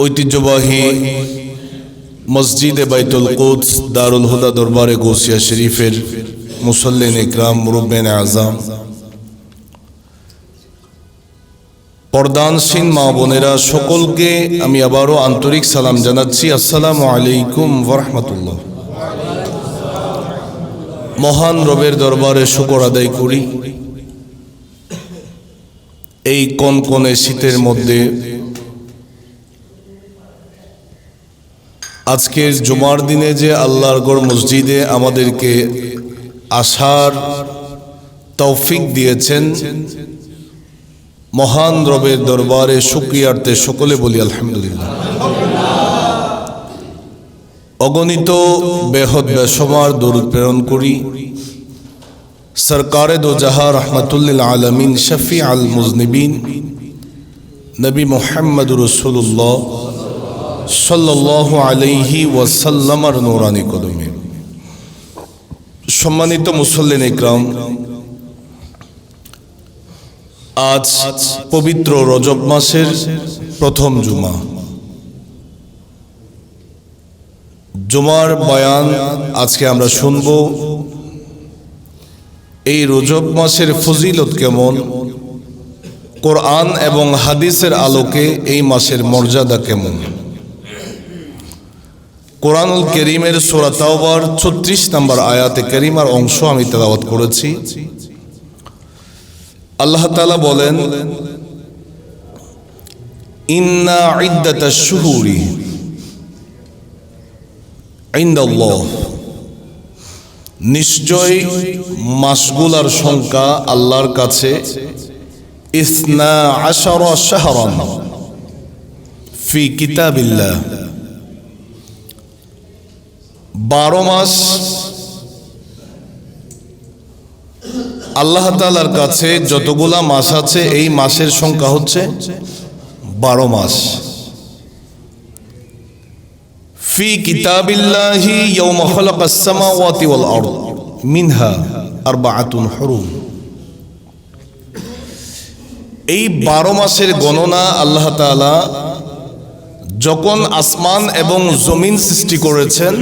ঐতিহ্যবাহী মসজিদে বাইতুল কুদস দারুল হুদা দরবারে গৌসিয়া শরীফের মুসল্লিন ইকরাম, মুরব্বিয়ান আযম, পর্দানসীন মা বোনেরা, সকলকে আমি আবারও আন্তরিক সালাম জানাচ্ছি। আসসালামু আলাইকুম ওয়া রাহমাতুল্লাহ। মহান রবের দরবারে শুকর আদায় করি, এই কনকনে শীতের মধ্যে আজকের জুমার দিনে যে আল্লাহর গড় মসজিদে আমাদেরকে আসার তৌফিক দিয়েছেন, মহান রবের দরবারে শুকরিয়ার্থে সকলে বলি আলহামদুলিল্লাহ। অগণিত বেহদ বেসমার দরুদ প্রেরণ করি সরকারে দো জাহা রহমাতুল্লিল আলামিন শফি আল মুজনিবিন নবী মুহাম্মদুর রাসূলুল্লাহ সাল্লাল্লাহু আলাইহি ওয়াসাল্লামের নূরানি কদমে। সম্মানিত মুসল্লিন ইকরাম, আজ পবিত্র রজব মাসের প্রথম জুমা। জুমার বয়ান আজকে আমরা শুনব। এই রজব মাসের ফজিলত কেমন, কোরআন এবং হাদিসের আলোকে এই মাসের মর্যাদা কেমন। কোরআনুল কারীমের সূরা তাওবার ৩৬ নম্বর আয়াতে কারীমার অংশ আমি তেলাওয়াত করেছি। আল্লাহ তাআলা বলেন, ইন্না ইদ্দাতাশ শুহুরি ইনদাল্লাহ, নিশ্চয় মাসগুলার সংখ্যা আল্লাহর কাছে 12 শাহরান ফি কিতাবিল্লাহ, 12 মাস আল্লাহ তাআলার কাছে যতগুলা মাস আছে এই মাসের সংখ্যা হচ্ছে 12 মাস। ফি কিতাবিল্লাহি ইয়াওমা খালাকাস সামাওয়াতি ওয়াল আরদ মিনহা আরবাআতুন হুরুম। এই 12 মাসের গণনা আল্লাহ তাআলা যখন আসমান এবং জমিন সৃষ্টি করেছেন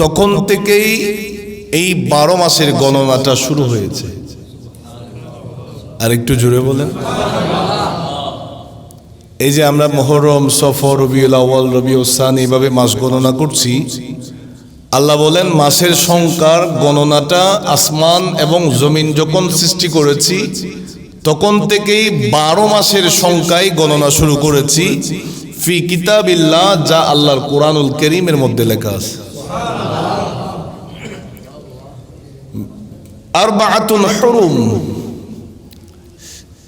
তখন থেকেই এই 12 মাসের গণনাটা শুরু হয়েছে। আর একটু জোরে বলেন। এই যে আমরা মুহররম, সফর, রবিউল আউয়াল, রবিউল সানি এভাবে মাস গণনা করছি, আল্লাহ বলেন মাসের সংখ্যার গণনাটা আসমান এবং জমিন যখন সৃষ্টি করেছি তখন থেকেই 12 মাসের সংখ্যায় গণনা শুরু করেছি। ফি কিতাবিল্লাহ, যা আল্লাহর কোরআনুল কারীমের মধ্যে লেখা আছে। আরবাআতুন হুরুম,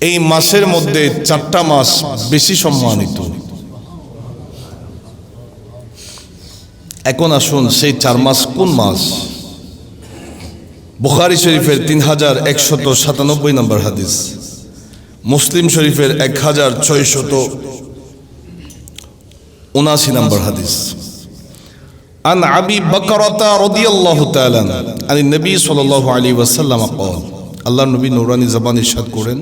এই মাসের মধ্যে 4টা মাস বেশি সম্মানিত। এখন আসুন সেই 4 মাস কোন মাস? বুখারী শরীফের 3197 নম্বর হাদিস, মুসলিম শরীফের 1679 নম্বর হাদিস। আন আবি বকরতা রাদিয়াল্লাহু তাআলা আনিন নবী সাল্লাল্লাহু আলাইহি ওয়াসাল্লাম قال, আল্লাহর নবী নূরানী জবান ইরশাদ করেন,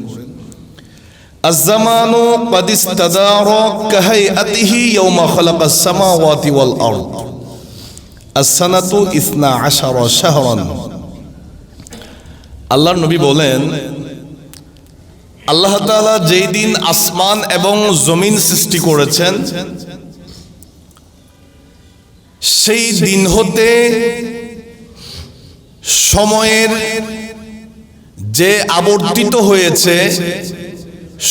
আয-জামানু ক্বাদ ইসতাদারা কাহাইআতিহি ইয়াওমা খালাকাস সামাওয়াতি ওয়াল আরদ আস-সানাতু 12 শাহরান। আল্লাহর নবী বলেন, আল্লাহ তাআলা যেই দিন আসমান এবং জমিন সৃষ্টি করেছেন সেই দিন হতে সময়ের যে আবর্তিত হয়েছে,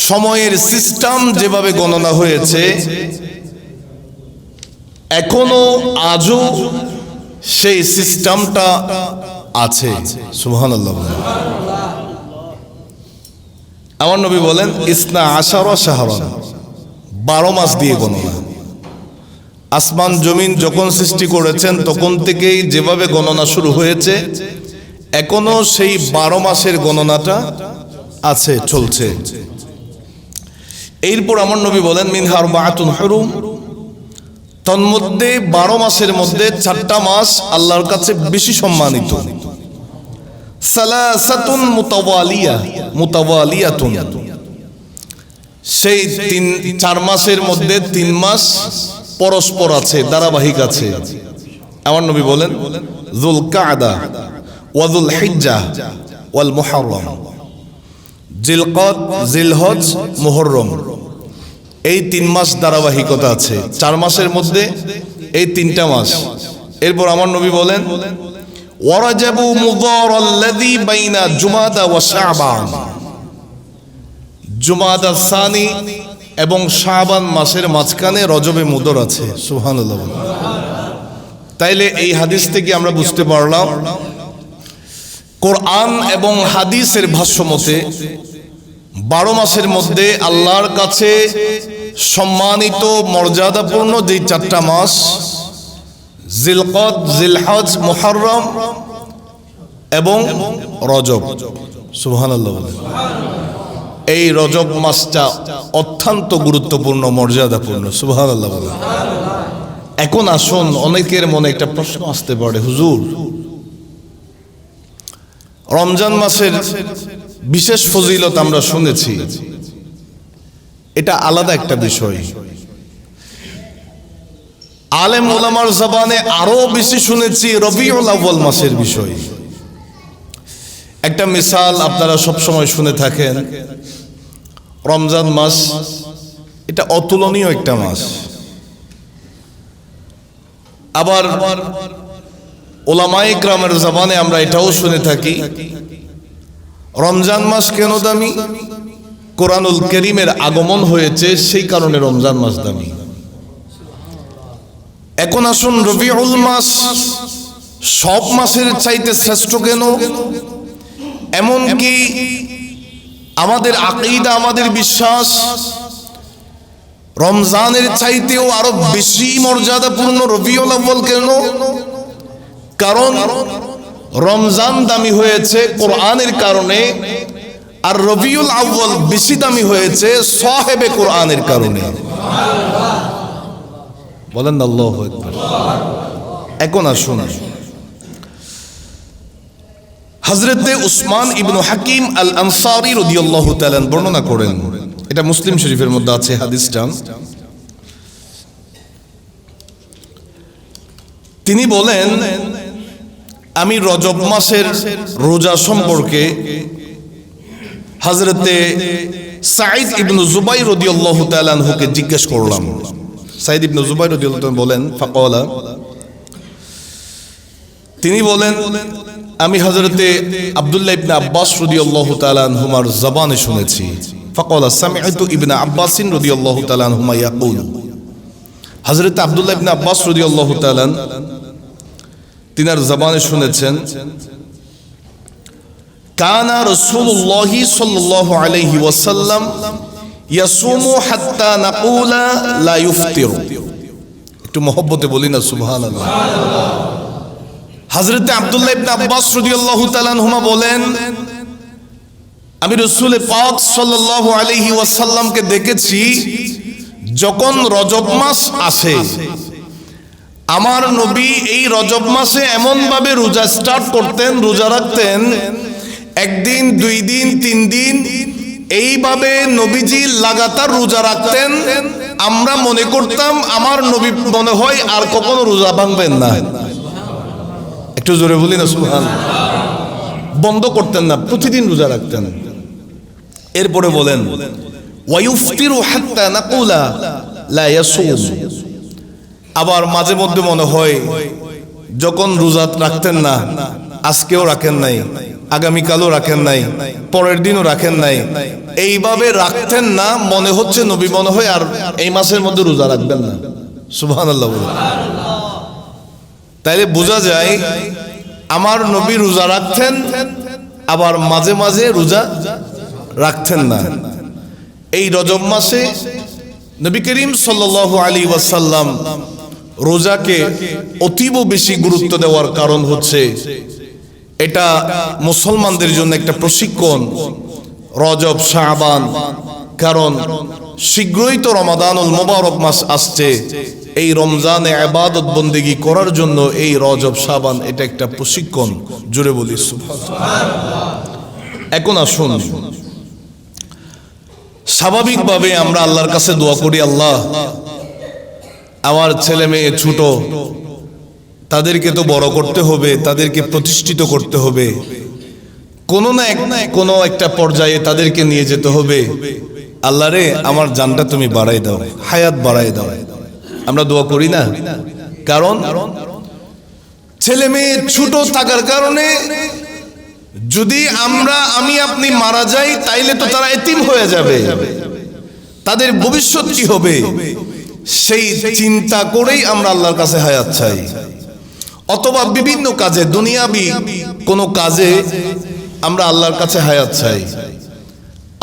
সময়ের সিস্টেম যেভাবে গণনা হয়েছে, এখনো আজও সেই সিস্টেমটা আছে। সুবহানাল্লাহ। আমার নবী বলেন 12 শাহরান, 12 মাস দিয়ে গণনা। আসমান জমিন যখন সৃষ্টি করেছেন তখন থেকেই যেভাবে গণনা শুরু হয়েছে এখনো সেই 12 মাসের গণনাটা আছে, চলছে। এরপর আমার নবী বলেন, মিনহা আরবাআতুন হুরুম, তন্মধ্যে 12 মাসের মধ্যে 4টা মাস আল্লাহর কাছে বেশি সম্মানিত। সালাসাতুন মুতাওয়ালিয়াতুন, সেই 4 মাসের মধ্যে 3 মাস পরস্পর আছে, ধারাবাহিক আছে। আমার নবী বলেন যুলকাদা ওয়া যুলহিজ্জাহ ওয়াল মুহররম, জিলকদ, জিলহজ, মুহররম, এই 3 মাস ধারাবাহিকতা আছে। 4 মাসের মধ্যে এই 3টা মাস। এরপর আমার নবী বলেন ওয়ারাজাবু মুদারাল্লাযী বাইনা জুমাদা ওয়া শাবান, জুমাদা সানি এবং শাবান মাসের মাঝখানে রজবে মুদর আছে। সুবহানাল্লাহ। তাইলে এই হাদিস থেকে আমরা বুঝতে পারলাম কোরআন এবং হাদিসের ভাষ্যমতে 12 মাসের মধ্যে আল্লাহর কাছে সম্মানিত মর্যাদাপূর্ণ যে 4টা মাস, জিলকদ, জিলহজ, মুহররম এবং রজব। সুবহানাল্লাহ। এই রজব মাসটা অত্যন্ত গুরুত্বপূর্ণ, মর্যাদাপূর্ণ। সুবহানাল্লাহ। এখন আসুন, অনেকের মনে একটা প্রশ্ন আসতে পারে, হুজুর রমজান মাসের বিশেষ ফজিলত আমরা শুনেছি, এটা আলাদা একটা বিষয়। আলেম ওলামার জবানে আরো বেশি শুনেছি রবিউল আউয়াল মাসের বিষয়। একটা মিসাল আপনারা সব সময় শুনে থাকেন, রমজান মাস এটা অতুলনীয় একটা মাস। আবার ওলামায়ে কেরামের জবানে আমরা এটাও শুনে থাকি, রমজান মাস কেন দামি? কোরআনুল কারীমের আগমন হয়েছে সেই কারণে রমজান মাস দামি। এখন আসুন, রবিউল মাস সব মাসের চাইতে শ্রেষ্ঠ কেন? এমনকি আমাদের আকীদা, আমাদের বিশ্বাস রমজানের চাইতেও আরো বেশি মর্যাদাপূর্ণ রবিউল আউয়াল কেন? কারণ রমজান দামি হয়েছে কোরআনের কারণে, আর রবিউল আউয়াল বেশি দামি হয়েছে সাহেবে কোরআনের কারণে। বলেন আল্লাহু আকবার। এখন আসুন, হযরতে উসমান ইবনে হাকিম আল আনসারী রাদিয়াল্লাহু তাআলা বর্ণনা করেন, এটা মুসলিম শরীফের মধ্যে আছে হাদিসটা। তিনি বলেন, আমি রজব মাসের রোজা সম্পর্কে হযরতে সাঈদ ইবনে জুবাইর রাদিয়াল্লাহু তাআলা আনহুকে জিজ্ঞেস করলাম। সাঈদ ইবনে জুবাইর রাদিয়াল্লাহু তাআলা বলেন, ফাকালা, তিনি বলেন আমি হযরতে আব্দুল্লাহ ইবনে আব্বাস রাদিয়াল্লাহু তাআলা আনহুমার জবানে শুনেছি। ফাকালা সামি'তু ইবনে আব্বাস রাদিয়াল্লাহু তাআলা আনহুমা ইয়াকুল, হযরতে আব্দুল্লাহ ইবনে আব্বাস রাদিয়াল্লাহু তাআলা তিনার জবানে শুনেছেন, কানা রাসূলুল্লাহ সাল্লাল্লাহু আলাইহি ওয়াসাল্লাম ইয়াসুমু হাত্তা নাকুলা লা ইফতিরু। একটু মহব্বতে বলি না সুবহানাল্লাহ। হযরতে আব্দুল্লাহ ইবনে আব্বাস রাদিয়াল্লাহু তাআলা আনহুমা বলেন, আমি রাসূল পাক সাল্লাল্লাহু আলাইহি ওয়াসাল্লামকে দেখেছি যখন রজব মাস আসে, আমার নবী এই রজব মাসে এমন ভাবে রোজা স্টার্ট করতেন, রোজা রাখতেন, একদিন, 2 দিন, 3 দিন, এইভাবে নবীজি লাগাতার রোজা রাখতেন। আমরা মনে করতাম আমার নবী মনে হয় আর কখনো রোজা ভাঙবেন না। একটু জোরে বলি না সুবহানাল্লাহ। বন্ধ করতেন না, প্রতিদিন রোজা রাখতেন। এরপরে বলেন, ওয়ায়ুফতিরু হাত্তা নাকুলা লা ইয়াসুম। আবার মাঝে মধ্যে মনে হয় যখন রোজা রাখতেন না, আজকেও রাখেন নাই, আগামীকালও রাখেন নাই, পরের দিনও রাখেন নাই, এইভাবে রাখতেন না, মনে হচ্ছে নবী মনে হয় আর এই মাসের মধ্যে রোজা রাখবেন না। সুবহানাল্লাহ। তাইলে বোঝা যায় আমার নবী রোজা রাখতেন, আবার মাঝে মাঝে রোজা রাখতেন না। এই রজব মাসে নবী করিম সাল্লাল্লাহু আলাইহি ওয়াসাল্লাম রোজাকে অতীব বেশি গুরুত্ব দেওয়ার কারণ হচ্ছে এটা মুসলমানদের জন্য একটা প্রশিক্ষণ। রজব, শাবান, কারণ শীঘ্রই তো রমাদানুল মুবারক মাস আসছে। এই রমজানে ইবাদত বন্দেগী করার জন্য এই রজব, শাবান এটা একটা প্রশিক্ষণ। জোরে বলি সুবহানাল্লাহ। এখন আসুন, স্বাভাবিকভাবে আমরা আল্লাহর কাছে দোয়া করি, আল্লাহ আমার ছেলে মেয়ে ছোট, তাদেরকে তো বড় করতে হবে, তাদেরকে প্রতিষ্ঠিত করতে হবে, কোনো একটা পর্যায়ে তাদেরকে নিয়ে যেতে হবে। আল্লাহ রে, আমার জানটা তুমি বাড়াই দাও, হায়াত বাড়াই দাও। আমরা দোয়া করি না? কারণ ছেলে মেয়ে ছোট থাকার কারণে যদি আমি আপনি মারা যাই, তাইলে তো তারা এতিম হয়ে যাবে, তাদের ভবিষ্যৎ কি হবে, সেই চিন্তা করেই আমরা আল্লাহর কাছে হায়াত চাই। অথবা বিভিন্ন কাজে, দুনিয়াবি কোনো কাজে আমরা আল্লাহর কাছে হায়াত চাই।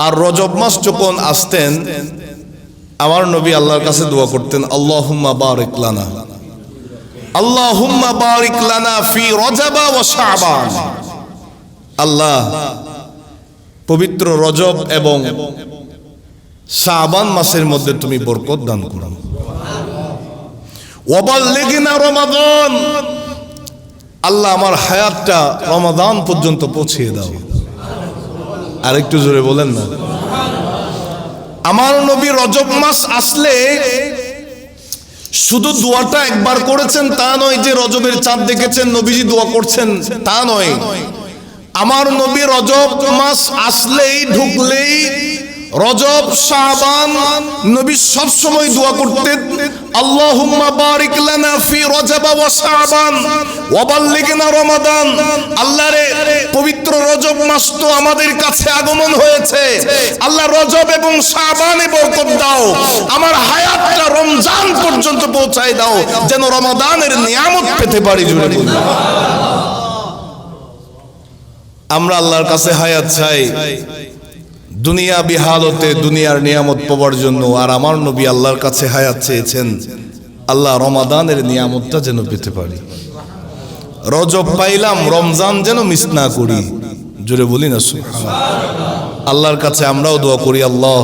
আর রজব মাস যখন আসতেন, আমার নবী আল্লাহর কাছে দোয়া করতেন, আল্লাহুম্মা বারিক লানা, আল্লাহুম্মা বারিক লানা ফি রজব ওয়া শাবান। আল্লাহ, পবিত্র রজব এবং শাবান মাসের মধ্যে তুমি বরকত দান করো। ওয়া বাল্লিগনা রমাদান, আল্লাহ আমার হায়াতটা রমাদান পর্যন্ত পৌঁছিয়ে দাও। আরেকটু জোরে বলেন না। আমার নবী রজব মাস আসলে শুধু দোয়াটা একবার করেছেন তা নয়, যে রজবের চাঁদ দেখেছেন নবীজি দোয়া করছেন তা নয়। আমার নবী রজব মাস আসলেই, ঢুকলেই, রজব শাবান, নবী সব সময় দোয়া করতেন, আল্লাহুম্মা বারিক লানা ফি রজব ওয়া শাবান ওয়া বাল্লিগনা রমাদান। আল্লাহ রে, পবিত্র রজব মাস তো আমাদের কাছে আগমন হয়েছে, আল্লাহ রজব এবং শাবানে বরকত দাও, আমার হায়াতটা রমজান পর্যন্ত পৌঁছায় দাও, যেন রমাদানের নিয়ামত পেতে পারি। জুড়ে বলি, আমরা আল্লাহর কাছে হায়াত চাই দুনিয়া বিহালতে, দুনিয়ার নিয়ামত পাওয়ার জন্য। আর আমার নবী আল্লাহর কাছে হায়াত চেয়েছেন, আল্লাহ রমাদানের নিয়ামতটা যেন পেতে পারি। রজব পাইলাম, রমজান যেন মিস না করি। জোরে বলি না সুবহানাল্লাহ। আল্লাহর কাছে আমরাও দোয়া করি, আল্লাহ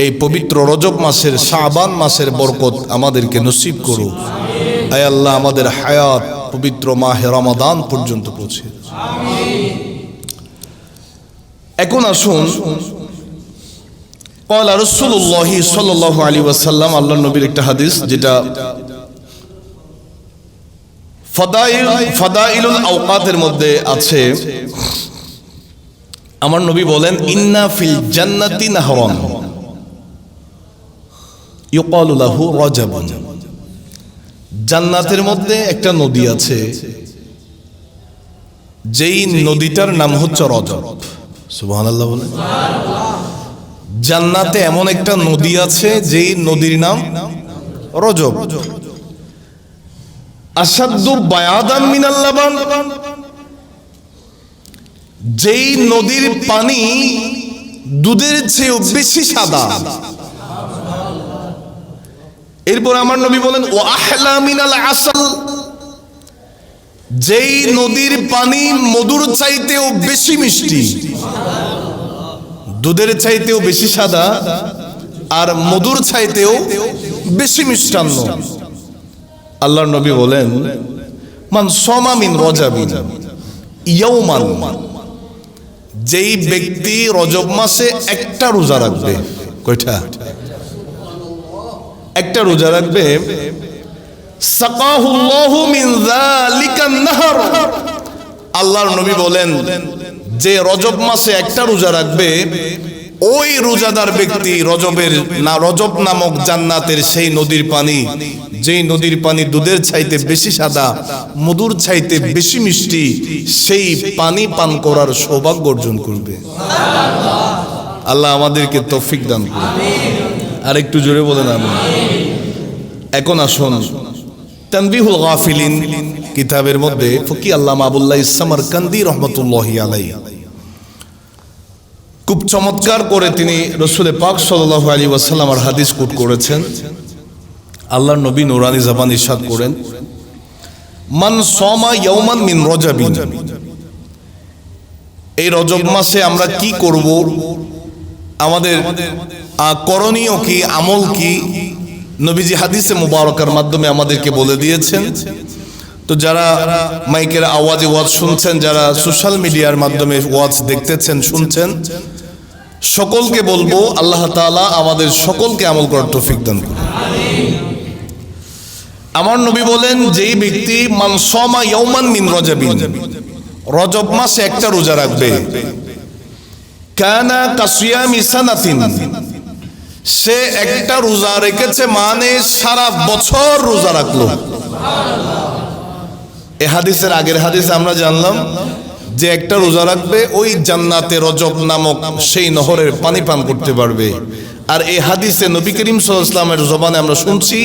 এই পবিত্র রজব মাসের, শাবান মাসের বরকত আমাদেরকে নসিব করো। আয় আল্লাহ, আমাদের হায়াত পবিত্র মাহে রমাদান পর্যন্ত পৌঁছে। এখন আসুন, ক্বালা রাসূলুল্লাহ সাল্লাল্লাহু আলাইহি ওয়াসাল্লাম, আল্লাহর নবীর একটা হাদিস, যেটা ফাদাইলুল আওকাতের মধ্যে আছে। আমার নবী বলেন, ইন্না ফিল জান্নাতি নাহরান ইউকালু লাহু রাজাবুন। জান্নাতের মধ্যে একটা নদী আছে, যেই নদীটার নাম হচ্ছে রজব। সুবহানাল্লাহ বলেন। জান্নাতে এমন একটা নদী আছে, যেই নদীর নাম রজব। আসাদ্দু বায়াদাম মিনাল লাবান, যেই নদীর পানি দুধের চেয়েও বেশি সাদা। এরপর আমার নবী বলেন, ও আহলা মিনাল আসাল, যেই নদীর পানি মধুর চাইতেও বেশি মিষ্টি। দুধের চাইতেও বেশি সাদা আর মধুর চাইতেও বেশি মিষ্টান্ন। আল্লাহর নবী বলেন, মান সামা মিন রজাবিন ইয়াওমান, যেই ব্যক্তি রজব মাসে একটা রোজা রাখবে। কয়টা? একটা রোজা রাখবে। সাকাহুল্লাহু মিন যালিকান নাহর, আল্লাহর নবী বলেন, যে রজব মাসে একটা রোজা রাখবে, ওই রোজাদার ব্যক্তি রজব নামক জান্নাতের সেই নদীর পানি, যেই নদীর পানি দুধের চাইতে বেশি সাদা, মধুর চাইতে বেশি মিষ্টি, সেই পানি পান করার সৌভাগ্য অর্জন করবে। আল্লাহ আমাদেরকে তৌফিক দান করুন। আর একটু জোরে বলেন আমিন। এখন আসুন, তানবিহুল গাফিলিন কিতাবের মধ্যে ফকি আল্লামা আবুল্লাহ সামারকান্দি রাহমাতুল্লাহি আলাইহি খুব চমৎকার করে তিনি রাসূল পাক সাল্লাল্লাহু আলাইহি ওয়াসাল্লামের হাদিস কোট করেছেন। আল্লাহর নবী নূরানি জবান ইরশাদ করেন, মান সামা ইয়াওমান মিন রজাবিন। এই রজব মাসে আমরা কি করব, আমাদের করণীয় কি, আমল কি, নবীজি হাদিসে মুবারকার মাধ্যমে আমাদেরকে বলে দিয়েছেন। তো যারা মাইকের আওয়াজে ওয়াজ শুনছেন, যারা সোশ্যাল মিডিয়ার মাধ্যমে ওয়াজ দেখতেছেন, শুনছেন, সকলকে বলবো আল্লাহ তাআলা আমাদের সকলকে আমল করার তৌফিক দান করুন। আমার নবী বলেন, যেই ব্যক্তি মান সামা ইয়াওমান মিন রজবিন, রজব মাসে একটা রোজা রাখবে, কানা কাসিয়ামি সানাতিন, সে একটা রোজা রেখেছে মানে সারা বছর রোজা রাখলো। এই হাদিসের আগের হাদিসে আমরা জানলাম যে একটা রোজা রাখবে ওই জান্নাতে রজব নামক সেই নহরের পানি পান করতে পারবে। আর এই হাদিসে নবী করিম সাল্লাল্লাহু আলাইহি ওয়াসাল্লামের জবানে আমরা শুনছি,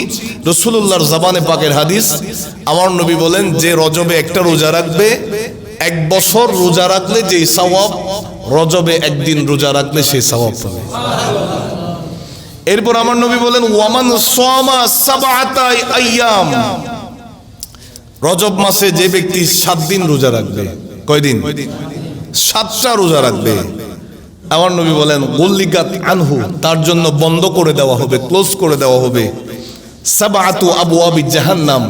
রাসূলুল্লাহর জবানে পাকের হাদিস, আমার নবী বলেন যে রজবে একটা রোজা রাখবে, এক বছর রোজা রাখলে যেই সওয়াব, রজবে একদিন রোজা রাখলে সেই সওয়াব পাবে। এরপর আমার নবী বলেন, ওয়ামান সামা সাবআতা আইয়াম, রজব মাসে যে ব্যক্তি 7 দিন রোজা রাখবে, কয়দিন? 7টা রোজা রাখবে। আমার নবী বলেন, গুল্লিকাত আনহু, তার জন্য বন্ধ করে দেওয়া হবে, ক্লোজ করে দেওয়া হবে, সাবআতু আবওয়াবি জাহান্নাম,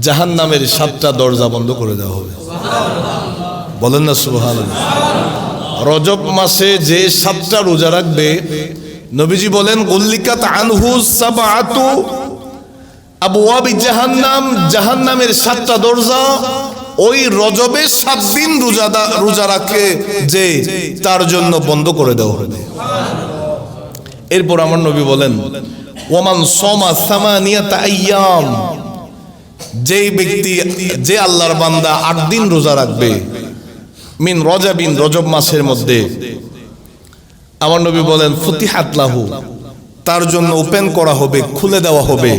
জাহান্নামের 7টা দরজা বন্ধ করে দেওয়া হবে। বলেন না সুবহানাল্লাহ। রজব মাসে যে 7টা রোজা রাখবে, নবীজি বলেন, গুল্লিকাত আনহু সাবআতু আবওয়াবি জাহান্নাম, জাহান্নামের 7টা দরজা ওই রজবে 7 দিন রোজা রাখে যে তার জন্য বন্ধ করে দেওয়া হবে। এরপর আমার নবী বলেন, ওয়ামান সামা সামানিয়াতা আইয়াম, যেই ব্যক্তি, যে আল্লাহর বান্দা 8 দিন রোজা রাখবে, মিন রজবিন, রজব মাসের মধ্যে, আমার নবী বলেন, ফুতিহাত লাহু, তার জন্য ওপেন করা হবে, খুলে দেওয়া হবে,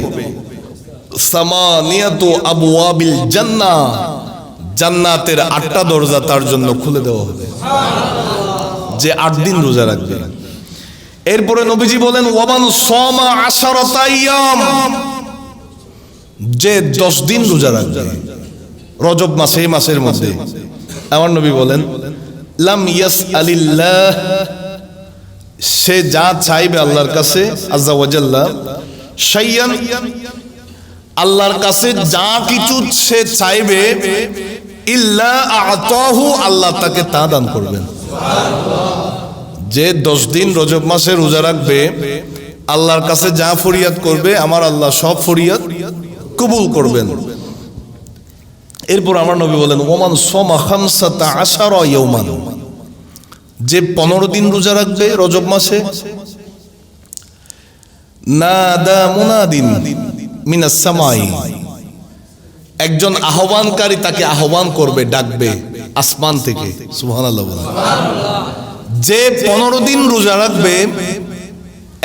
সামানিয়াতু আবওয়াবিল জান্নাহ, জান্নাতের 8টা দরজা তার জন্য খুলে দেওয়া হবে, যে 8 দিন রোজা রাখবে। এরপরে নবীজি বলেন, ওয়ামান সামা আশারাতা আইয়াম, যে 10 দিন রোজা রাখবে রজব মাসে, এই মাসের মধ্যে, আমার নবী বলেন, লাম ইয়াসআলিল্লাহ, সে যা চাইবে আল্লাহর কাছে আযজা ওয়া জাল্লা, শাইয়ান, আল্লাহর কাছে যা কিছু সে চাইবে, ইল্লা আতাহু, আল্লাহ তাকে তা দান করবেন। যে 10 দিন রজব মাসে রোজা রাখবে, আল্লাহর কাছে যা ফরিয়াদ করবে, আমার আল্লাহ সব ফরিয়াদ কবুল করবেন। এরপর আমার নবী বলেন, ওমান সামা খামসাতা আশারা ইয়াওমান, যে 15 দিন রোজা রাখবে রজব মাসে, নাদা মুনাদিন মিনাস সামাই, একজন আহ্বানকারী তাকে আহ্বান করবে, ডাকবে আসমান থেকে। সুবহানাল্লাহ। যে 15 দিন রোজা রাখবে,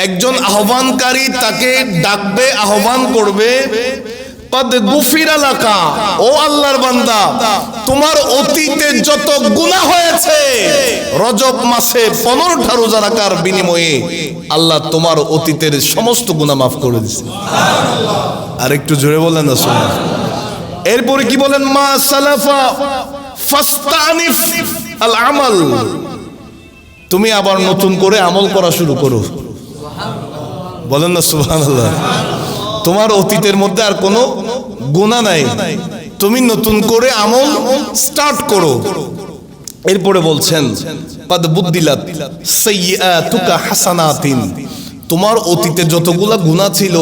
একজন আহ্বানকারী তাকে ডাকবে, আহ্বান করবে, কদ গুফিরা লাকা, ও আল্লাহর বান্দা, তোমার অতীতে যত গুনাহ হয়েছে রজব মাসে 15টা রোজা রাখার বিনিময়ে আল্লাহ তোমার অতীতের সমস্ত গুনাহ মাফ করে দিয়েছে। আর একটু জোরে বলেন না শুনুন। এরপরে কি বলেন, মা সালাফা ফাস্তানিফ আল আমাল, তুমি আবার নতুন করে আমল করা শুরু করো। বলেন না সুবহানাল্লাহ। তোমার অতীতের মধ্যে আর কোনো গুনাহ নাই, তুমি নতুন করে আমল স্টার্ট করো। এরপরে বলছেন, কদ বুদ্দিলাত সাইয়্যাতুকা হাসানাতিন, তোমার অতীতে যতগুলা গুনাহ ছিল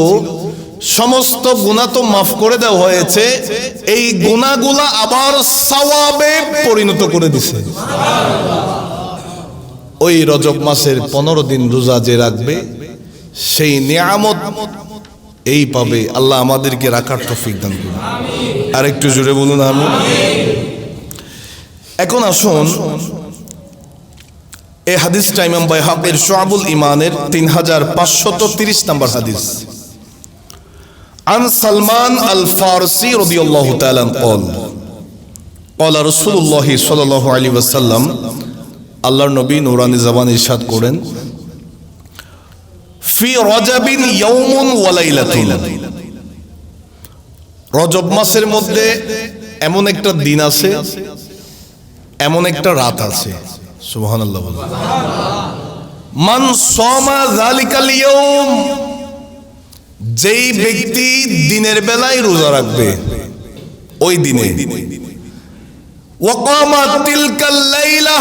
সমস্ত গুনাহ তো মাফ করে দেওয়া হয়েছে, এই গুনাহগুলা আবার সওয়াবে পরিণত করে দিছে। ওই রজব মাসের 15 দিন রোজা যে রাখবে সেই নিয়ামত এই পাবে। আল্লাহ আমাদেরকে রাখার তৌফিক দান করুন। আর একটু জোরে বলুন আমিন। এখন আসুন, এই হাদিসটা ইমাম বাইহাকির শুআবুল ঈমানের 3530 নম্বর হাদিস। আন সালমান আল ফারসি রাদিয়াল্লাহু তাআলা قال قال رسول الله صلى الله عليه وسلم, আল্লাহর নবী নূরানি জবানে ইরশাদ করেন, ফি রজবিন ইয়াউমুন ওয়া লাইলাতুন, রজব মাসের মধ্যে এমন একটা দিন আছে, এমন একটা রাত আছে। সুবহানাল্লাহ। মান সামা যালিকাল ইয়াউম, যেই ব্যক্তি দিনের বেলায় রোজা রাখবে ওই দিনে, ওয়া কামা তিলকাল লাইলা,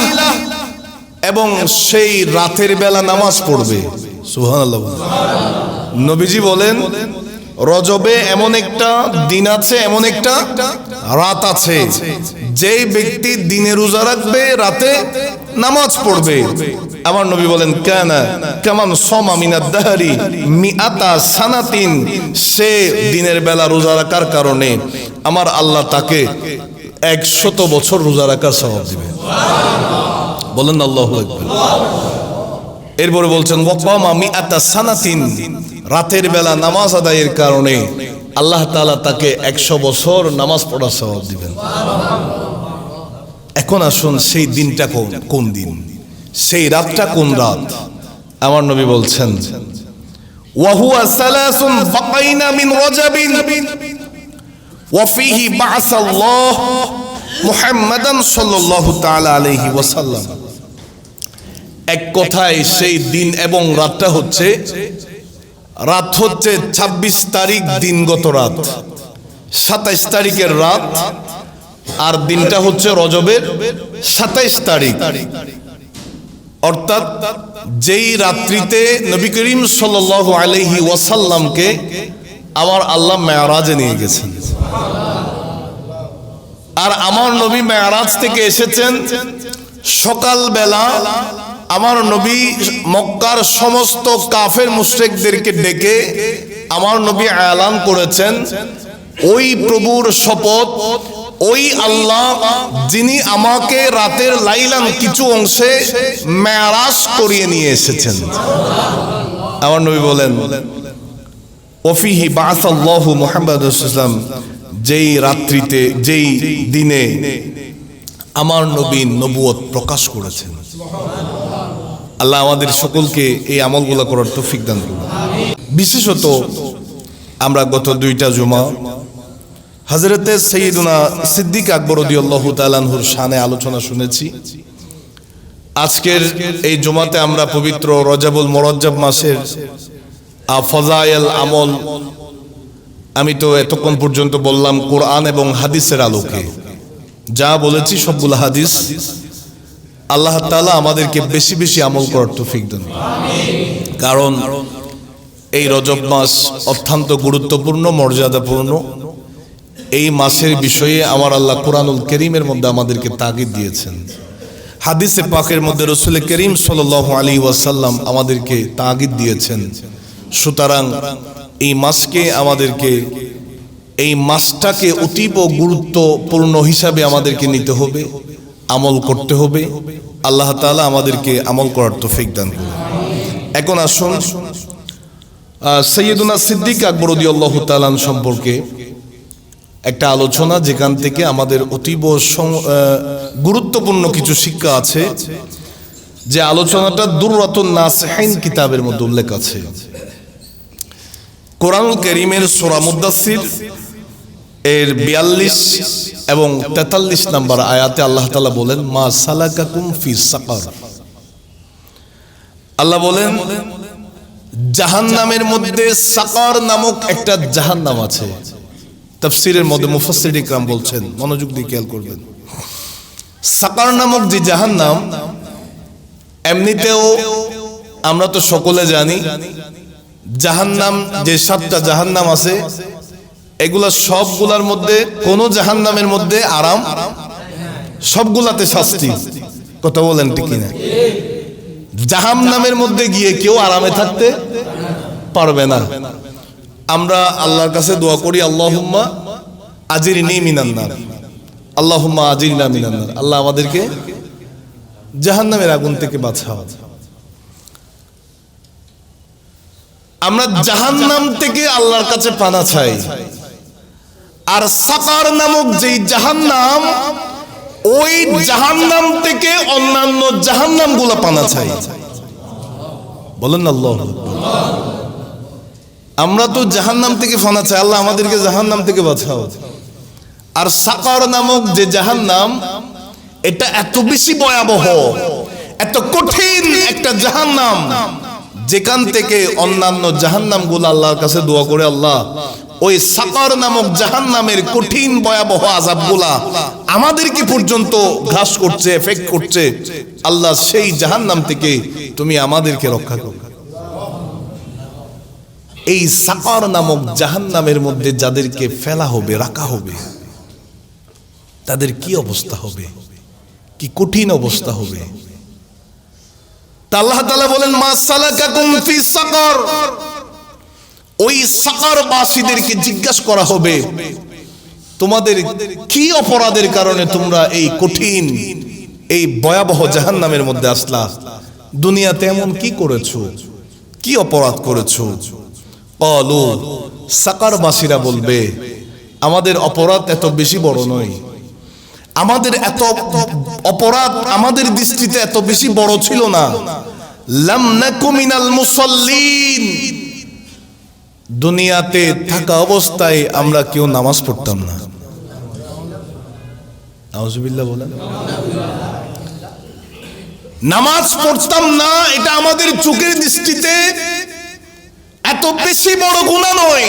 এবং সেই রাতের বেলা নামাজ পড়বে। সুবহানাল্লাহ। নবীজি বলেন রজবে এমন একটা দিন আছে, এমন একটা রাত আছে, যেই ব্যক্তি দিনে রোজা রাখবে, রাতে নামাজ পড়বে। আমার নবী বলেন কানা কামান সামা মিনাদ দাহরি মিআতা সানাতিন, সে দিনের বেলা রোজা রাখার কারণে আমার আল্লাহ তাকে 100 বছর রোজা রাখার সওয়াব দিবে। বলেন আল্লাহু আকবার। এরপরে বলছেন ওয়াকামা মিআতা সানাতিন, রাতের বেলা নামাজ আদায়ের কারণে আল্লাহ তাআলা তাকে 100 বছর নামাজ পড়ার সওয়াব দিবেন। এখন আসুন সেই দিনটা কোন দিন, সেই রাতটা কোন রাত? আমার নবী বলছেন ওয়া হুয়া সালাসুন বাকাইনা মিন রাজাবিন ওয়া ফীহি বা'সাল্লাহ মুহাম্মাদান সাল্লাল্লাহু তাআলা আলাইহি ওয়াসাল্লাম। এক কথায় সেই দিন এবং রাতটা হচ্ছে, রাত হচ্ছে 26 তারিখ দিনগত রাত, 27 তারিখের রাত, আর দিনটা হচ্ছে রজবের 27 তারিখ। অর্থাৎ যেই রাত্রিতে নবী করিম সাল্লাল্লাহু আলাইহি ওয়াসাল্লামকে আমার আল্লাহ মেরাজে নিয়ে গেছেন। আর আমার নবী মেরাজ থেকে এসেছেন সকালবেলা। আমার নবী মক্কার সমস্ত কাফের মুশরিকদেরকে ডেকে আমার নবী এলান করেছেন, ওই প্রভুর শপথ, ওই আল্লাহ যিনি আমাকে রাতের লাইলান কিছু অংশে মেরাজ করিয়ে নিয়ে এসেছেন। আমার নবী বলেন ওফিহি বা'সাল্লাহু মুহাম্মাদুর রাসূলুল্লাহ, যেই রাত্রিতে, যেই দিনে আমার নবী নবুয়ত প্রকাশ করেছেন। আল্লাহ আমাদের সকলকে এই আমলগুলো করার তৌফিক দান করুন। বিশেষত আমরা গত 2টা জুমা হযরতে সাইয়্যিদুনা সিদ্দিক আকবর রাদিয়াল্লাহু তাআলা আনহুর শানে আলোচনা শুনেছি। আজকের এই জুমাতে আমরা পবিত্র রজবুল মুরাজ্জাব মাসের ফজাইল আমল, আমি তো এতক্ষণ পর্যন্ত বললাম কোরআন এবং হাদিসের আলোকে যা বলেছি সবগুলো হাদিস। আল্লাহ তাআলা আমাদেরকে বেশি বেশি আমল করার তৌফিক দান করুন। কারণ এই রজব মাস অত্যন্ত গুরুত্বপূর্ণ, মর্যাদাপূর্ণ। এই মাসের বিষয়ে আমার আল্লাহ কোরআনুল কারীমের মধ্যে আমাদেরকে তাগিদ দিয়েছেন। হাদিসে পাকের মধ্যে রাসূল করিম সাল্লাল্লাহু আলাইহি ওয়াসাল্লাম আমাদেরকে তাগিদ দিয়েছেন। সুতরাং এই মাসকে আমাদেরকে, এই মাসটাকে অতীব গুরুত্বপূর্ণ হিসাবে আমাদেরকে নিতে হবে, আমল করতে হবে। আল্লাহ তাআলা আমাদেরকে আমল করার তৌফিক দান করুন। এখন আসুন সাইয়্যিদুনা সিদ্দিক আকবর রাদিয়াল্লাহু তাআলা সম্পর্কে একটা আলোচনা, যেখান থেকে আমাদের অতীব গুরুত্বপূর্ণ কিছু শিক্ষা আছে। যে আলোচনাটা দুররাতুন নাসিহিন কিতাবের মধ্যে উল্লেখ আছে। কোরআনুল কারীমের সূরা মুদাসসির এর 42 এবং 43 নম্বর আয়াতে আল্লাহ তাআলা বলেন মা সালাকাকুম ফি সাকার। আল্লাহ বলেন জাহান্নামের মধ্যে সাকার নামক একটা জাহান্নাম আছে। তাফসীরের মধ্যে মুফাসসির ইকরাম বলছেন, মনোযোগ দিয়ে খেয়াল করবেন, সাকার নামক যে জাহান্নাম, এমনিতেও আমরা তো সকলে জানি জাহান্নাম, যে 7টা জাহান্নাম আছে, এগুলা সবগুলার মধ্যে কোন জাহান্নামের মধ্যে আরাম, সবগুলাতে শাস্তি। কথা বলেন ঠিক কিনা? জাহান্নামের মধ্যে গিয়ে কেউ আরামে থাকতে পারবে না। আমরা আল্লাহর কাছে দোয়া করি আল্লাহুম্মা আজিরনি মিনান নার, আল্লাহুম্মা আজিরনা মিনান নার, আল্লাহ আমাদেরকে জাহান্নামের আগুন থেকে বাঁচাও। আমরা জাহান্নাম থেকে আল্লাহর কাছে পানা চাই। আর সাকার নামক যেই জাহান্নাম, ওই জাহান্নাম থেকে অন্যান্য জাহান্নামগুলো পানা চাই। বলেন আল্লাহু আকবার। আমরা তো জাহান্নাম থেকে পানা চাই, আল্লাহ আমাদেরকে জাহান্নাম থেকে বাঁচাও। আর সাকার নামক যে জাহান্নাম, এটা এত বেশি ভয়াবহ, এত কঠিন একটা জাহান্নাম, যেখান থেকে অন্যান্য জাহান্নামগুলো আল্লাহর কাছে দোয়া করে, আল্লাহ ওই সাকার নামক জাহান্নামের কঠিন ভয়াবহ আযাবগুলা আমাদেরকে পর্যন্ত গ্রাস করছে, এফেক্ট করছে। আল্লাহ সেই জাহান্নাম থেকে তুমি আমাদেরকে রক্ষা করো। এই সাকার নামক জাহান্নামের মধ্যে যাদেরকে ফেলা হবে, রাখা হবে, তাদের কি অবস্থা হবে, কি কঠিন অবস্থা হবে। আল্লাহ তাআলা বলেন মা সালাকাকুম ফি সাকার, ওই সাকার বাসীদেরকে জিজ্ঞাসা করা হবে তোমাদের কি অপরাধের কারণে তোমরা এই কঠিন এই ভয়াবহ জাহান্নামের মধ্যে আসলা, দুনিয়াতে এমন কি করেছো, কি অপরাধ করেছো। ক্বালু, সাকারবাসীরা বলবে আমাদের অপরাধ এত বেশি বড় নয়, আমাদের এত অপরাধ আমাদের দৃষ্টিতে এত বেশি বড় ছিল না। লাম নাকু মিনাল মুসাল্লিন, দুনিয়াতে থাকা অবস্থায় আমরা কেউ নামাজ পড়তাম না। নাউজুবিল্লাহ বলেন, নামাজ পড়তাম না, এটা আমাদের চোখের দৃষ্টিতে এত বেশি বড় গুনাহ নয়।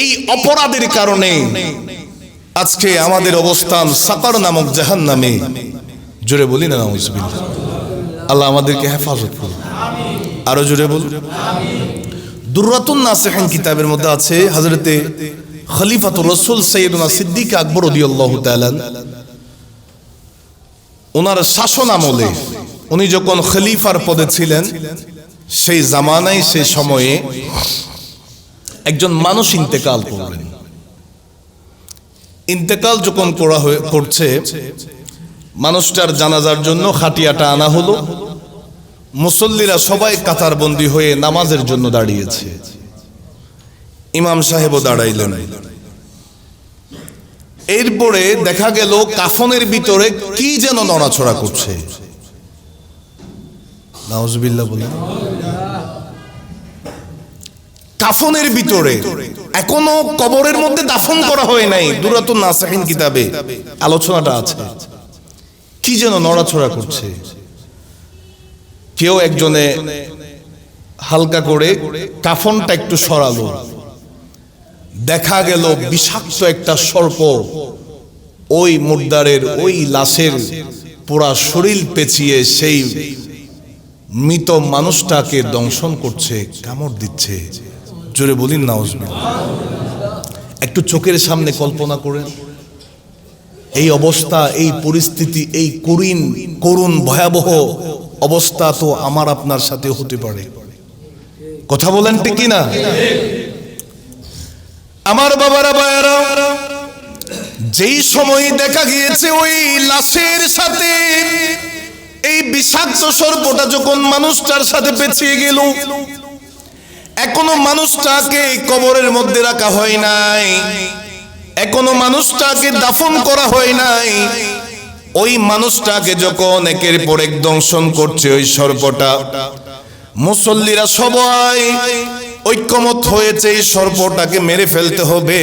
এই অপরাধের কারণে আজকে আমাদের অবস্থান সাকার নামক জাহান্নামে। জোরে বলি না নাউজুবিল্লাহ। আল্লাহ আমাদেরকে হেফাজত করুন। আরো জোরে বলুন আমিন। দুররাতুন নাসিহিন কিতাবের মধ্যে আছে হযরতে খলিফাতুর রাসূল সাইয়েদুনা সিদ্দিক আকবর রাদিয়াল্লাহু তাআলা ওনার শাসন আমলে, উনি যখন খলিফার পদে ছিলেন, সেই জামানায় সেই সময়ে একজন মানুষ ইন্তেকাল করলেন। ইন্তেকাল যখন করছে, মানুষটার জানাজার জন্য খাটিয়াটা আনা হলো। মুসল্লিরা সবাই কাতারবন্দি হয়ে নামাজের জন্য দাঁড়িয়েছে। ইমাম সাহেবও দাঁড়াইলেন। এরপরে দেখা গেল কাফনের ভিতরে কি যেন নড়াচড়া করছে। নাউজুবিল্লাহ বলেন। কাফনের ভিতরে এখনো কবরের মধ্যে দাফন করা হয় নাই, দুরাতুন নাসিহিন কিতাবে আলোচনাটা আছে। কি যেন নড়াচড়া করছে। কেউ একজনে হালকা করে কাফনটা একটু সরালো, দেখা গেল বিষাক্ত একটা সর্প ওই মুর্দারের ওই লাশের পুরা শরীর পেঁচিয়ে সেই মৃত মানুষটাকে দংশন করছে, কামড় দিচ্ছে। জোরে বলিন নাউজুবিল্লাহ। একটু চোখের সামনে কল্পনা করেন এই অবস্থা, এই পরিস্থিতি, এই করুণ ভয়াবহ অবস্থা তো আমার আপনার সাথে হতে পারে। কথা বলেন ঠিক কিনা? আমার বাবারা ভাইয়ারা, যেই সময় দেখা গিয়েছে ওই লাশের সাথে এই বিষাক্ত সর্পটা যখন মানুষটার সাথে পেঁচিয়ে গেল, এখনো মানুষটাকে কবরের মধ্যে রাখা হয় নাই, এখনো মানুষটাকে দাফন করা হয় নাই। ওই মানুষটাকে যখন একের পর এক দংশন করছে ওই সর্পটা, মুসল্লিরা সবাই ঐক্যমত হয়েছে এই সর্পটাকে মেরে ফেলতে হবে,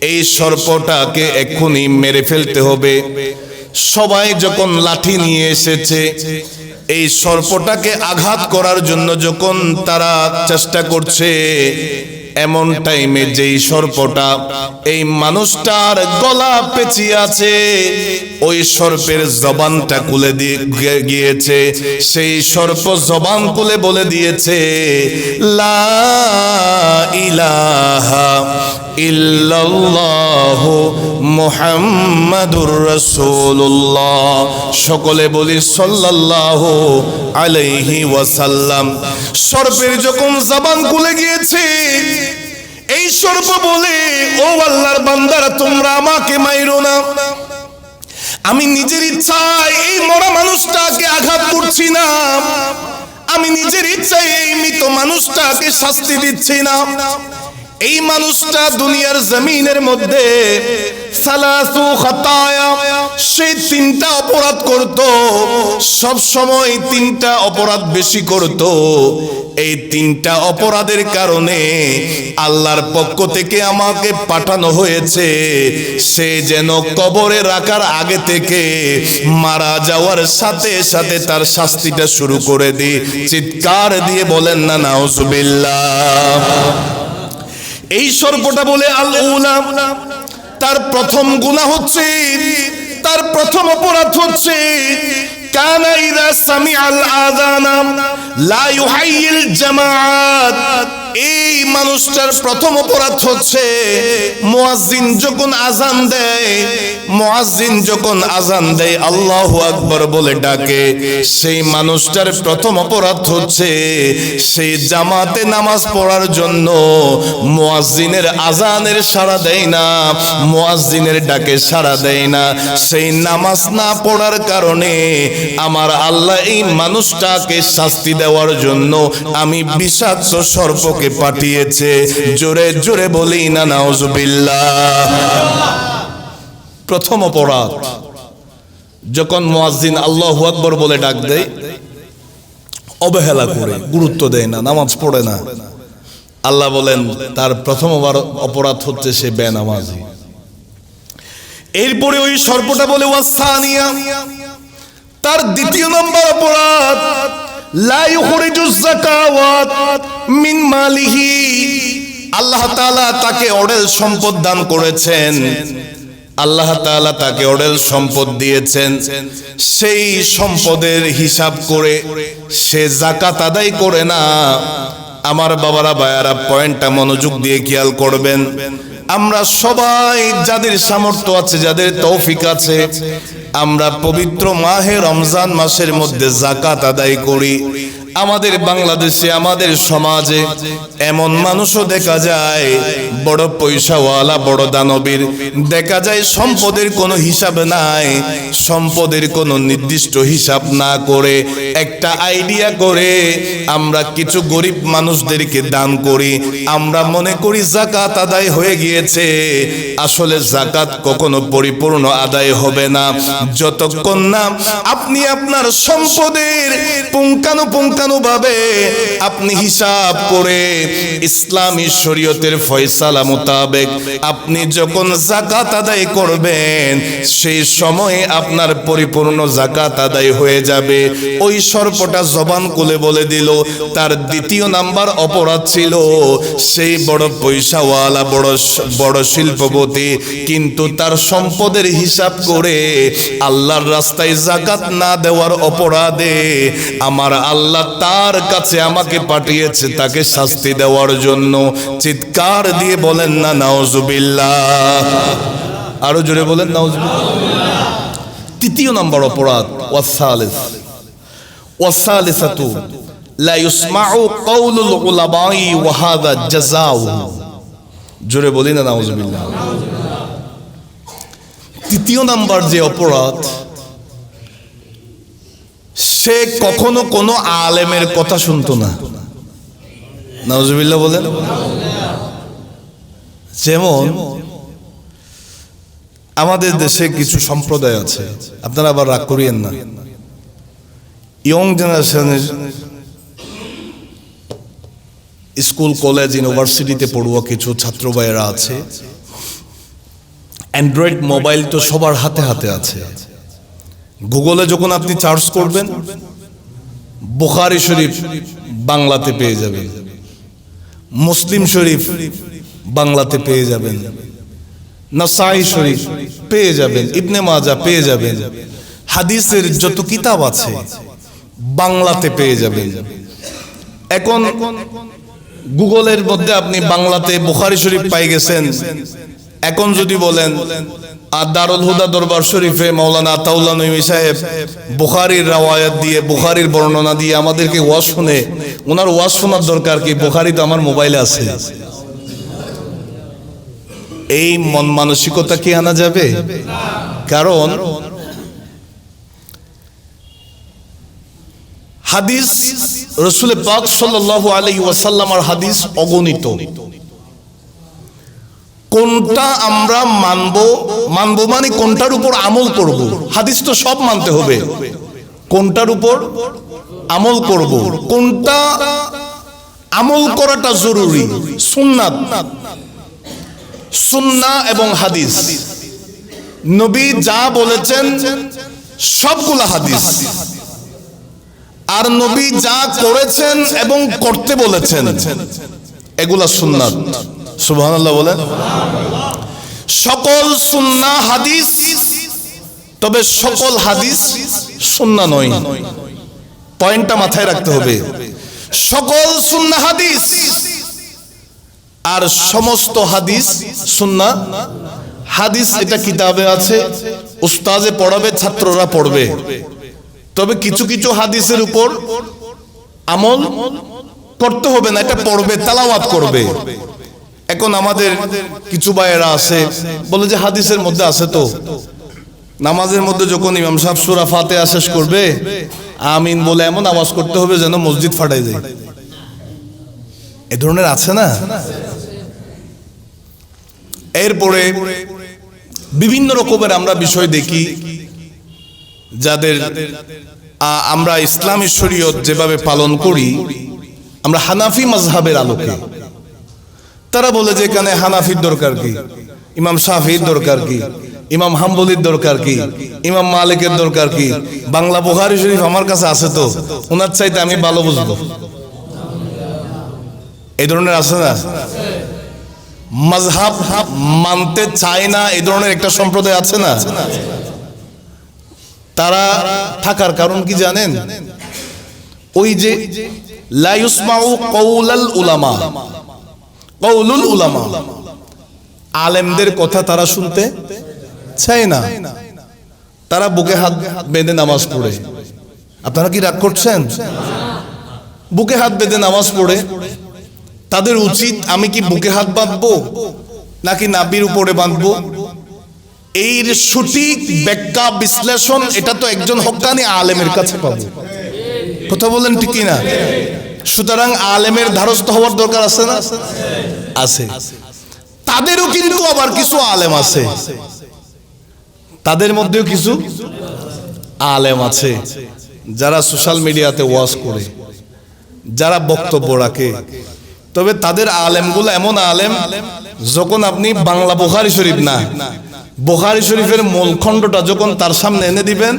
এই সর্পটাকে এক্ষুনি মেরে ফেলতে হবে। সবাই যখন লাঠি নিয়ে এসেছে এই সর্পটাকে আঘাত করার জন্য যখন তারা চেষ্টা করছে, এমন টাইমে যেই সর্পটা এই মানুষটার গলা পেঁচিয়ে আছে, ওই সর্পের জবানটা খুলে দিয়ে গিয়েছে। সেই সর্প জবান খুলে বলে দিয়েছে লা ইলাহা ইল্লাল্লাহু মুহাম্মাদুর রাসূলুল্লাহ। সকলে বলি সাল্লাল্লাহু আলাইহি ওয়াসাল্লাম। সর্পের যখন জবান খুলে গিয়েছে, এই সর্প বলে ও আল্লাহর বান্দারা, তোমরা আমাকে মাইরো না, আমি নিজের ইচ্ছায় এই মরা মানুষটাকে আঘাত করছি না, আমি নিজের ইচ্ছায় এই মৃত মানুষটাকে শাস্তি দিচ্ছি না। এই মানুষটা দুনিয়ার জমিনের মধ্যে সালাসু খাতায়া, সে তিনটা অপরাধ করত, সব সময় তিনটা অপরাধ বেশি করত। এই তিনটা অপরাধের কারণে আল্লাহর পক্ষ থেকে আমাকে পাঠানো হয়েছে, সে যেন কবরে রাখার আগে থেকে মারা যাওয়ার সাথে সাথে তার শাস্তিটা শুরু করে দিই। চিৎকার দিয়ে বলেন না নাউজুবিল্লাহ। এই সর্পটা বলে আল উলা, তার প্রথম গুনাহ হচ্ছে, তার প্রথম অপরাধ হচ্ছে কানা ইযা সামিআল আযানা লা ইউহাইয়িল জামাআত। এই মানুষটার প্রথম অপরাধ হচ্ছে মুয়াজ্জিন যখন আযান দেয়, মুয়াজ্জিন যখন আযান দেয় আল্লাহু আকবার বলে ডাকে, সেই মানুষটার প্রথম অপরাধ হচ্ছে সেই জামাতে নামাজ পড়ার জন্য মুয়াজ্জিনের আযানের সাড়া দেয় না, মুয়াজ্জিনের ডাকে সাড়া দেয় না। সেই নামাজ না পড়ার কারণে আমার আল্লাহ এই মানুষটাকে শাস্তি দেওয়ার জন্য আমি বিষাক্ত সর্পকে পাঠিয়েছে। জোরে জোরে বলি না নাউজুবিল্লাহ। প্রথম অপরাধ, যখন মুয়াজ্জিন আল্লাহু আকবার বলে ডাক দেয় অবহেলা করে, গুরুত্ব দেয় না, নামাজ পড়ে না, আল্লাহ বলেন তার প্রথম অপরাধ হচ্ছে সে বেনামাজি। এরপরে ওই সর্পটা বলে ওয়াসানিয়া, তার দ্বিতীয় নম্বর অপরাধ লা ইখরিজুজ যাকাওয়াত মিন মালিহি। আল্লাহ তাআলা তাকে অঢেল সম্পদ দান করেছেন, আল্লাহ তাআলা তাকে অঢেল সম্পদ দিয়েছেন, সেই সম্পদের হিসাব করে সে যাকাত আদায় করে না। আমার বাবারা ভাইয়ারা পয়েন্টটা মনোযোগ দিয়ে খেয়াল করবেন। আমরা সবাই যাদের সামর্থ্য আছে, যাদের তৌফিক আছে, আমরা পবিত্র মাহে রমজান মাসের মধ্যে যাকাত আদায় করি। আমাদের বাংলাদেশে, আমাদের সমাজে এমন মানুষও দেখা যায় বড় পয়সাওয়ালা, বড় দানবীর, দেখা যায় সম্পদের কোনো হিসাব নাই, সম্পদের কোনো নির্দিষ্ট হিসাব না করে একটা আইডিয়া করে আমরা কিছু গরিব মানুষদেরকে দান করি। আমরা মনে করি যাকাত আদায় হয়ে গিয়েছে। আসলে যাকাত কখনো পরিপূর্ণ আদায় হবে না যতক্ষণ না আপনি আপনার সম্পদের পুঙ্খানুপুঙ্খানুভাবে আপনি হিসাব করে ইসলামী শরীয়তের ফয়সালা মোতাবেক আপনি যখন যাকাত আদায় করবেন, সেই সময়ে আপনার পরিপূর্ণ যাকাত আদায় হয়ে যাবে। ওই সর্পটা জবান খুলে বলে দিল তার দ্বিতীয় নাম্বার অপরাধ ছিল সেই বড় পয়সাওয়ালা, বড় শিল্পপতি, কিন্তু তার সম্পদের হিসাব করে আল্লাহর রাস্তায় যাকাত না দেওয়ার অপরাধে আমার আল্লাহ তার কাছে আমাকে পাঠিয়েছে তাকে শাস্তি দেওয়ার জন্য। চিৎকার দিয়ে বলেন না নাউজুবিল্লাহ, আরো জোরে বলেন নাউজুবিল্লাহ। তৃতীয় নম্বর অপরাধ ওয়াসালিসাতু লা ইসমাউ কাউলুল উলামাই ওয়া হাযা জাযাউহু। জোরে বলি না নাউজুবিল্লাহ। তৃতীয় নাম্বার যে অপরাধ, সে কখনো কোনো আলেমের কথা শুনতো না। নাউজুবিল্লাহ বলেন। যেমন আমাদের দেশে কিছু সম্প্রদায় আছে, আপনারা আবার রাগ করিয়েন না, ইয়ং জেনারেশনের স্কুল, কলেজ, ইউনিভার্সিটিতে পড়ুয়া কিছু ছাত্র ভাইয়েরা আছে, অ্যান্ড্রয়েড মোবাইল তো সবার হাতে হাতে আছে। গুগলে যখন আপনি সার্চ করবেন বুখারী শরীফ বাংলাতে পেয়ে যাবেন, মুসলিম শরীফ বাংলাতে পেয়ে যাবেন, নাসাই শরীফ পেয়ে যাবেন, ইবনে মাজা পেয়ে যাবেন, হাদিসের যত কিতাব আছে বাংলাতে পেয়ে যাবেন। এখন গুগলের মধ্যে আপনি বাংলাতে বুখারী শরীফ পাই গেছেন, এখন যদি বলেন আর দারুল হুদা দরবার শরীফে মাওলানা আতাউল্লাহ নঈমী সাহেব বুখারীর রাওয়ায়াত দিয়ে, বুখারীর বর্ণনা দিয়ে আমাদেরকে ওয়াজ শুনে, ওনার ওয়াজ শোনার দরকার কি? বুখারী তো আমার মোবাইলে আছে। এই মন মানসিকতা কি আনা যাবে? কারণ হাদিস রাসূল পাক সাল্লাল্লাহু আলাইহি ওয়াসাল্লামের হাদিস অগণিত। কোনটা আমরা মানবো মানে কোনটার উপর আমল করব। হাদিস তো সব মানতে হবে, কোনটার উপর আমল করব, কোনটা আমল করাটা জরুরি। সুন্নাহ এবং হাদিস, নবী যা বলেছেন সবগুলা হাদিস, আর নবী যা করেছেন এবং করতে বলেছেন এগুলা সুন্নাত। সুবহানাল্লাহ বলেন। সকল সুন্নাহ হাদিস, তবে সকল হাদিস সুন্নাহ নয়। পয়েন্টটা মাথায় রাখতে হবে। সকল সুন্নাহ হাদিস আর সমস্ত হাদিস সুন্নাহ হাদিস, এটা কিতাবে আছে, উস্তাদে পড়াবে, ছাত্ররা পড়বে। তবে কিছু কিছু হাদিসের উপর আমল করতে হবে না, এটা পড়বে, তেলাওয়াত করবে। এখন আমাদের কিছু ভাইয়েরা আছে বলে যে হাদিসের মধ্যে আছে তো, নামাজের মধ্যে যখন ইমাম সাহেব সূরা ফাতিহা শেষ করবে আমিন বলে এমন আওয়াজ করতে হবে যেন মসজিদ ফাটাই যায়। এ ধরনের আছে না? এরপরে বিভিন্ন রকমের আমরা বিষয় দেখি, যাদের আমরা ইসলামী শরীয়ত যেভাবে পালন করি, আমরা হানাফি মাযহাবের আলোকে, তারা বলে যে এখানে হানাফির দরকার কি, ইমাম শাফিঈর দরকার কি, ইমাম হাম্বলির দরকার কি, ইমাম মালিকের দরকার কি, বাংলা বুখারী শরীফ আমার কাছে আছে তো, ওনার চাইতে আমি ভালো বুঝবো। এই ধরনের আছে না? মাযহাব মানতে চায় না, এই ধরনের একটা সম্প্রদায় আছে না? তারা থাকার কারণ কি জানেন? ওই যে লা ইসমাউ কওলাল উলামা, কওলুল উলামা, আলেমদের কথা তারা শুনতে চায় না। তারা বুকে হাত বেঁধে নামাজ পড়ে। আপনারা কি রাগ করছেন? বুকে হাত বেঁধে নামাজ পড়ে। তাদের উচিত আমি কি বুকে হাত বাঁধবো নাকি নাভির উপরে বাঁধবো? এর সঠিক ব্যাখ্যা বিশ্লেষণ এটা তো একজন হক্কানি আলেমের কাছে পাবো। কথা বলেন ঠিক কিনা? সুতরাং আলেমের ধারস্থ হওয়ার দরকার আছে না? আছে। তাদেরও কিন্তু আবার কিছু আলেম আছে, তাদের মধ্যেও কিছু আলেম আছে যারা সোশ্যাল মিডিয়াতে ওয়াজ করে, যারা বক্তব্য রাখে। তবে তাদের আলেমগুলো এমন আলেম, যখন আপনি বাংলা বুখারী শরীফ না, বুখারী শরীফের মূল খণ্ডটা যখন তার সামনে এনে দিবেন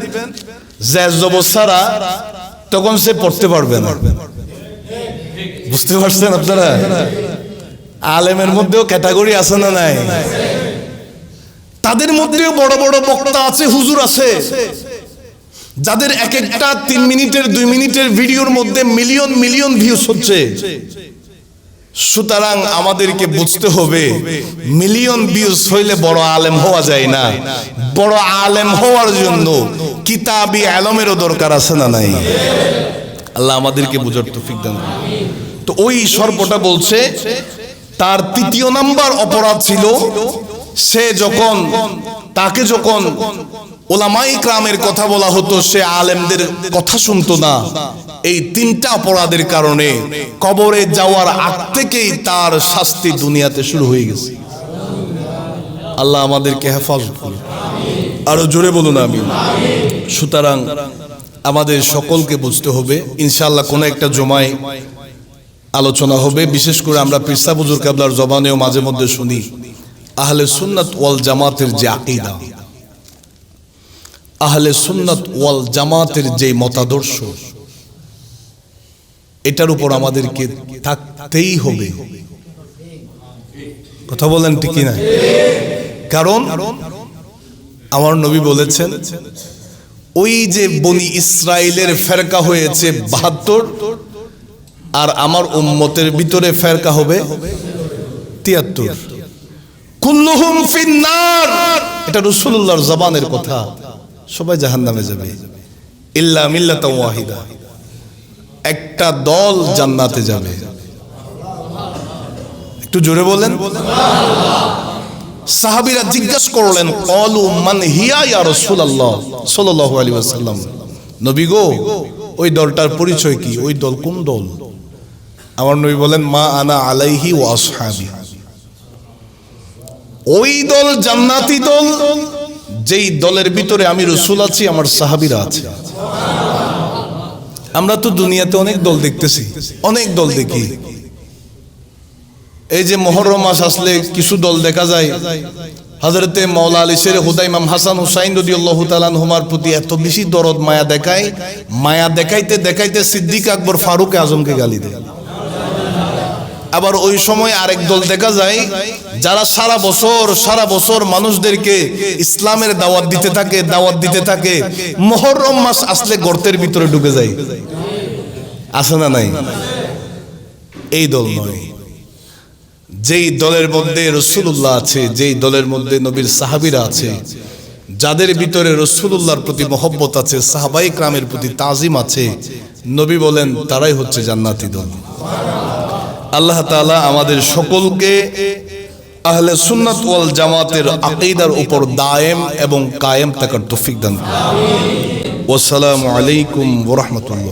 জ্যাজ জবর ছাড়া, তখন সে পড়তে পারবে না। বুঝতে পারছেন আপনারা? আলেমের মধ্যেও ক্যাটাগরি আছে না নাই? তাদের মধ্যেও বড় বড় বক্তা আছে, হুজুর আছে, যাদের এক একটা 3 মিনিটের 2 মিনিটের ভিডিওর মধ্যে মিলিয়ন মিলিয়ন ভিউজ হচ্ছে। সুতরাং আমাদেরকে বুঝতে হবে মিলিয়ন ভিউজ হইলে বড় আলেম হওয়া যায় না। বড় আলেম হওয়ার জন্য কিতাবি ইলমেরও দরকার আছে না নাই? আল্লাহ আমাদেরকে বুঝার তৌফিক দান করুন। তো ওই সর্বটা বলছে তার 3য় নাম্বার অপরাধ ছিল, সে যখন তাকে যখন উলামায়ে ইকরামের কথা বলা হতো সে আলেমদের কথা শুনতো না। এই 3টা অপরাধের কারণে কবরে যাওয়ার আগ থেকেই তার শাস্তি দুনিয়াতে শুরু হয়ে গেছে। আল্লাহ আমাদেরকে হেফাজত করুন। আরো জোরে বলুন আমিন। সুতরাং আমাদের সকলকে বুঝতে হবে, ইনশাআল্লাহ কোন একটা জমায় আলোচনা হবে। বিশেষ করে আমরা পীর সাহেব হুজুর কেবলার জবানেও মাঝে মধ্যে শুনি আহলে সুন্নাত ওয়াল জামাতের যে আকীদা, আহলে সুন্নাত ওয়াল জামাতের যে মতাদর্শ, এটার উপর আমাদেরকে থাকতেই হবে। কথা বলেন ঠিক না? কারণ আমার নবী বলেছেন ওই যে বনি ইসরাইলের ফেরকা হয়েছে 72, আর আমার উম্মতের ভিতরে ফেরকা হবে 73। কুল্লুহুম ফিন্নার, এটা রাসূলুল্লাহর জবানের কথা। সবাই জাহান্নামে যাবে ইল্লা মিল্লাতান ওয়াহিদা, একটা দল জান্নাতে যাবে। একটু জোরে বলেন সুবহানাল্লাহ। সাহাবীরা জিজ্ঞাসা করলেন ক্বালু মান হিয়া ইয়া রাসূলুল্লাহ সাল্লাল্লাহু আলাইহি ওয়াসাল্লাম, নবী গো ওই দলটার পরিচয় কি? ওই দল কোন দল? আমার নবী বলেন মা আনা আলাইহি ওয়া আসহাবি, ওই দল জান্নাতি দল যেই দলের ভিতরে আমি রাসূল আছি, আমার সাহাবীরা আছে। আমরা তো দুনিয়াতে অনেক দল দেখতেছি, অনেক দল দেখি। এই যে মুহররম মাস আসলে কিছু দল দেখা যায় হযরতে মাওলা আলী শের হুদা ইমাম হাসান হুসাইন রাদিয়াল্লাহু তাআলা আনহুমার প্রতি এত বেশি দরদ মায়া দেখায়, মায়া দেখাইতে দেখাইতে সিদ্দিক আকবর ফারুক আজমকে গালি দেয়। আবার ওই সময় আরেক দল দেখা যায় যারা সারা বছর মানুষদেরকে ইসলামের দাওয়াত দিতে থাকে মুহররম মাস আসলে গর্তের ভিতরে ঢুকে যায়। আছে না নাই? এই দল নয়। যেই দলের মধ্যে রাসূলুল্লাহ আছে, যেই দলের মধ্যে নবীর সাহাবীরা আছে, যাদের ভিতরে রাসূলুল্লাহর প্রতি মহব্বত আছে, সাহাবায়ে কেরামের প্রতি তাজিম আছে, নবী বলেন তারাই হচ্ছে জান্নাতি দল। আল্লাহ তাআলা আমাদের সকলকে আহলে সুন্নাত ওয়াল জামাতের আকীদার উপর দায়েম এবং কায়েম থাকার তৌফিক দান করুন। ওয়াসসালামু আলাইকুম ওয়া রাহমাতুল্লাহ।